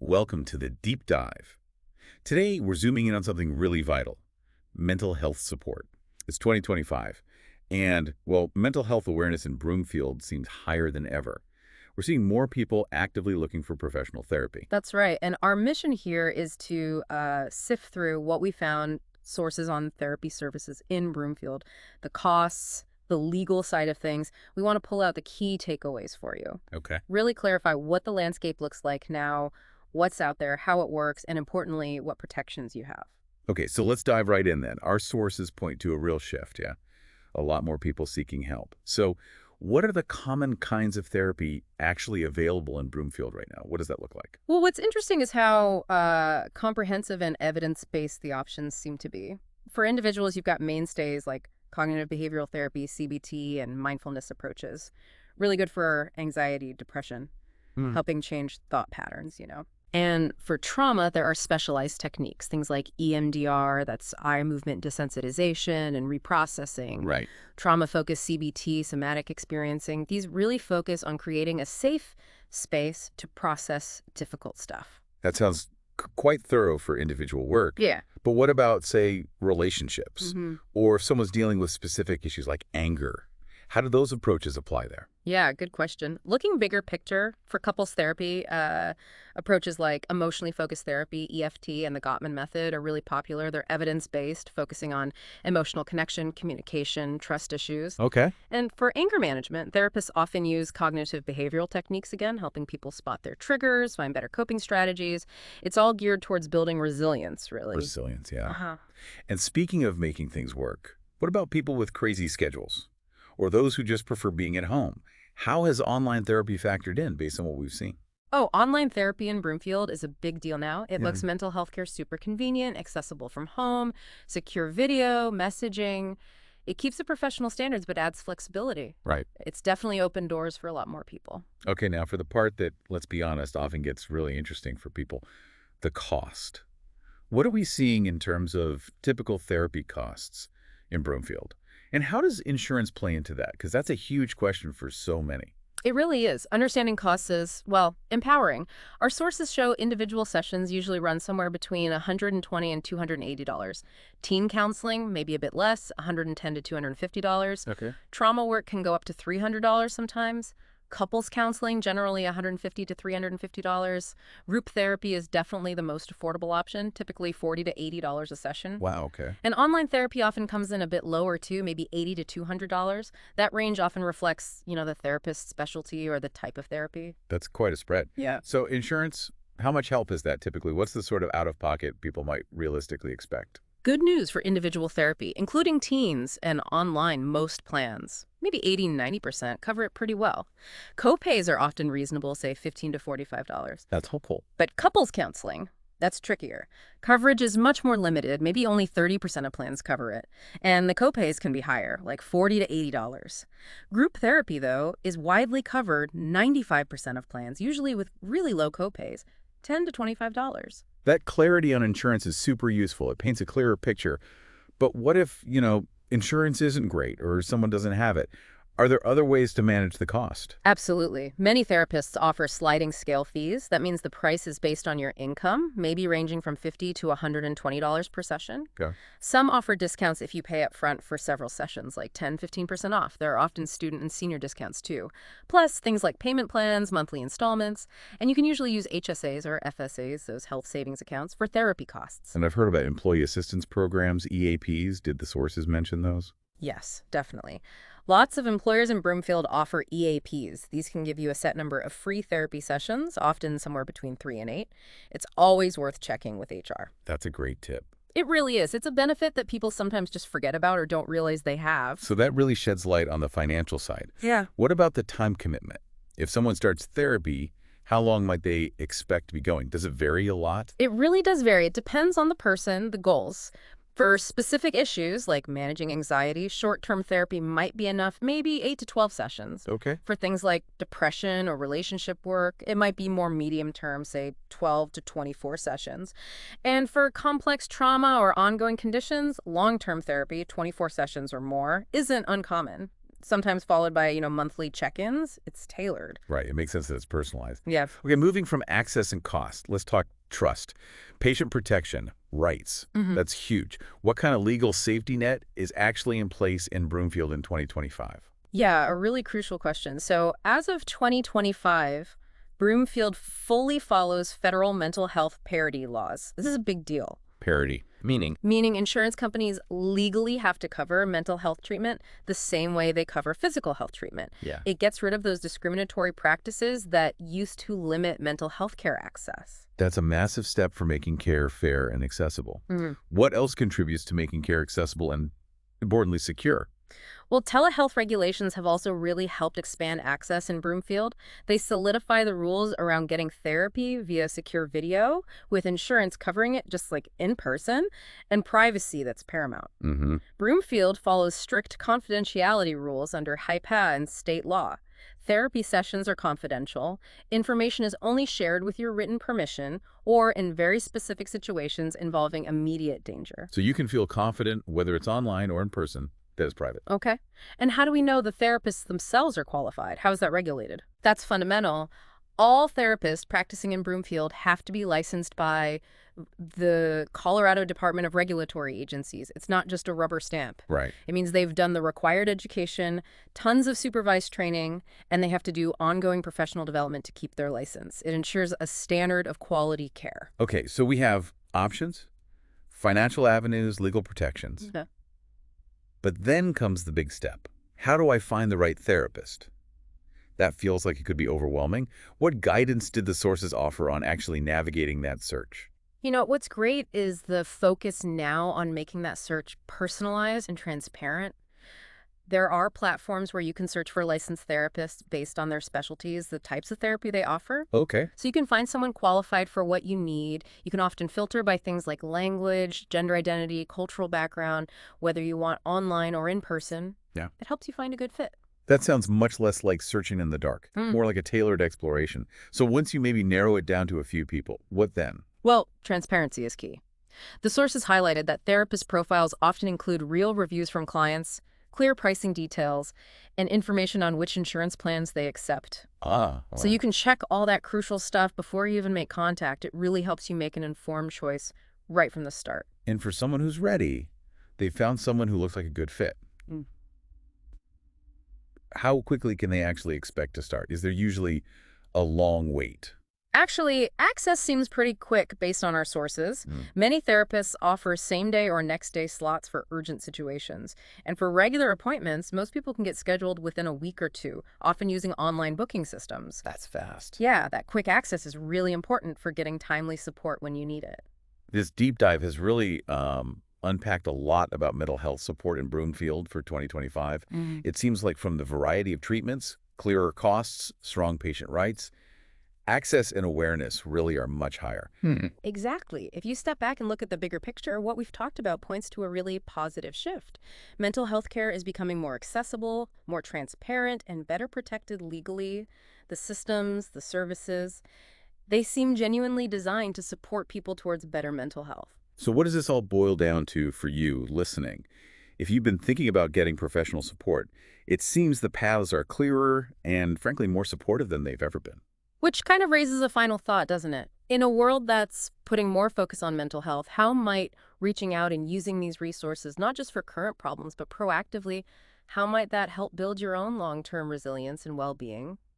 Welcome to the Deep Dive. Today, we're zooming in on something really vital, mental health support. It's 2025, and, well, mental health awareness in Broomfield seems higher than ever. We're seeing more people actively looking for professional therapy. That's right. And our mission here is to sift through what we found sources on therapy services in Broomfield, the costs, the legal side of things. We want to pull out the key takeaways for you. Okay. Really clarify what the landscape looks like now, what's out there, how it works, and importantly, what protections you have. Okay, so let's dive right in then. Our sources point to a real shift, yeah? A lot more people seeking help. So what are the common kinds of therapy actually available in Broomfield right now? What does that look like? Well, what's interesting is how comprehensive and evidence-based the options seem to be. For individuals, you've got mainstays like cognitive behavioral therapy, CBT, and mindfulness approaches. Really good for anxiety, depression, helping change thought patterns. And for trauma, there are specialized techniques, things like EMDR, that's eye movement desensitization and reprocessing. Right. Trauma-focused CBT, somatic experiencing. These really focus on creating a safe space to process difficult stuff. That sounds quite thorough for individual work. Yeah. But what about, say, relationships? Or if someone's dealing with specific issues like anger? How do those approaches apply there? Yeah, good question. Looking bigger picture, for couples therapy, approaches like emotionally focused therapy, EFT, and the Gottman method are really popular. They're evidence-based, focusing on emotional connection, communication, trust issues. Okay. And for anger management, therapists often use cognitive behavioral techniques again, helping people spot their triggers, find better coping strategies. It's all geared towards building resilience, really. Resilience, yeah. Uh-huh. And speaking of making things work, what about people with crazy schedules? Or those who just prefer being at home? How has online therapy factored in based on what we've seen? Oh, online therapy in Broomfield is a big deal now. It makes mental health care super convenient, accessible from home, secure video, messaging. It keeps the professional standards but adds flexibility. Right. It's definitely opened doors for a lot more people. Okay, now for the part that, let's be honest, often gets really interesting for people, the cost. What are we seeing in terms of typical therapy costs in Broomfield? And how does insurance play into that? Because that's a huge question for so many. It really is. Understanding costs is, well, empowering. Our sources show individual sessions usually run somewhere between $120 and $280. Teen counseling, maybe a bit less, $110 to $250. Okay. Trauma work can go up to $300 sometimes. Couples counseling, generally $150 to $350. Group therapy is definitely the most affordable option, typically $40 to $80 a session. Wow, okay. And online therapy often comes in a bit lower too, maybe $80 to $200. That range often reflects, the therapist's specialty or the type of therapy. That's quite a spread. Yeah. So insurance, how much help is that typically? What's the sort of out-of-pocket people might realistically expect? Good news for individual therapy, including teens and online most plans. Maybe 80–90% cover it pretty well. Copays are often reasonable, say $15 to $45. That's hopeful. But couples counseling, that's trickier. Coverage is much more limited. Maybe only 30% of plans cover it. And the copays can be higher, like $40 to $80. Group therapy, though, is widely covered 95% of plans, usually with really low copays, $10 to $25. That clarity on insurance is super useful. It paints a clearer picture. But what if, insurance isn't great or someone doesn't have it? Are there other ways to manage the cost? Absolutely. Many therapists offer sliding scale fees. That means the price is based on your income, maybe ranging from $50 to $120 per session. Okay. Some offer discounts if you pay up front for several sessions, like 10–15% off. There are often student and senior discounts too. Plus, things like payment plans, monthly installments, and you can usually use HSAs or FSAs, those health savings accounts, for therapy costs. And I've heard about employee assistance programs, EAPs. Did the sources mention those? Yes, definitely. Lots of employers in Broomfield offer EAPs. These can give you a set number of free therapy sessions, often somewhere between 3 and 8. It's always worth checking with HR. That's a great tip. It really is. It's a benefit that people sometimes just forget about or don't realize they have. So that really sheds light on the financial side. Yeah. What about the time commitment? If someone starts therapy, how long might they expect to be going? Does it vary a lot? It really does vary. It depends on the person, the goals. For specific issues like managing anxiety, short-term therapy might be enough, maybe 8 to 12 sessions. Okay. For things like depression or relationship work, it might be more medium-term, say 12 to 24 sessions. And for complex trauma or ongoing conditions, long-term therapy, 24 sessions or more, isn't uncommon. sometimes followed by, monthly check-ins. It's tailored. Right. It makes sense that it's personalized. Yeah. Okay, moving from access and cost, let's talk trust. Patient protection, rights. hmm That's huge. What kind of legal safety net is actually in place in Broomfield in 2025? Yeah, a really crucial question. So as of 2025, Broomfield fully follows federal mental health parity laws. This is a big deal, Parity. Meaning? meaning insurance companies legally have to cover mental health treatment the same way they cover physical health treatment. Yeah. It gets rid of those discriminatory practices that used to limit mental health care access. That's a massive step for making care fair and accessible. What else contributes to making care accessible and, importantly, secure? Well, telehealth regulations have also really helped expand access in Broomfield. They solidify the rules around getting therapy via secure video, with insurance covering it just like in person, and privacy that's paramount. Mm-hmm. Broomfield follows strict confidentiality rules under HIPAA and state law. Therapy sessions are confidential. Information is only shared with your written permission or in very specific situations involving immediate danger. So you can feel confident, whether it's online or in person, that it's private. Okay. And how do we know the therapists themselves are qualified? How is that regulated? That's fundamental. All therapists practicing in Broomfield have to be licensed by the Colorado Department of Regulatory Agencies. It's not just a rubber stamp. Right. It means they've done the required education, tons of supervised training, and they have to do ongoing professional development to keep their license. It ensures a standard of quality care. Okay, so we have options, financial avenues, legal protections. Okay. But then comes the big step. How do I find the right therapist? That feels like it could be overwhelming. What guidance did the sources offer on actually navigating that search? What's great is the focus now on making that search personalized and transparent. There are platforms where you can search for licensed therapists based on their specialties, the types of therapy they offer. Okay. So you can find someone qualified for what you need. You can often filter by things like language, gender identity, cultural background, whether you want online or in person. Yeah. It helps you find a good fit. That sounds much less like searching in the dark, more like a tailored exploration. So once you maybe narrow it down to a few people, what then? Well, transparency is key. The sources highlighted that therapist profiles often include real reviews from clients, clear pricing details, and information on which insurance plans they accept. So you can check all that crucial stuff before you even make contact. It really helps you make an informed choice right from the start. And for someone who's ready, they found someone who looks like a good fit. Mm. How quickly can they actually expect to start? Is there usually a long wait? Actually, access seems pretty quick based on our sources. Many therapists offer same-day or next-day slots for urgent situations. And for regular appointments, most people can get scheduled within a week or two, often using online booking systems. That's fast. Yeah, that quick access is really important for getting timely support when you need it. This deep dive has really unpacked a lot about mental health support in Broomfield for 2025. It seems like from the variety of treatments, clearer costs, strong patient rights, access and awareness really are much higher. Exactly. If you step back and look at the bigger picture, what we've talked about points to a really positive shift. Mental health care is becoming more accessible, more transparent, and better protected legally. The systems, the services, they seem genuinely designed to support people towards better mental health. So what does this all boil down to for you listening? If you've been thinking about getting professional support, it seems the paths are clearer and, frankly, more supportive than they've ever been. Which kind of raises a final thought, doesn't it? In a world that's putting more focus on mental health, how might reaching out and using these resources, not just for current problems, but proactively, how might that help build your own long-term resilience and well-being?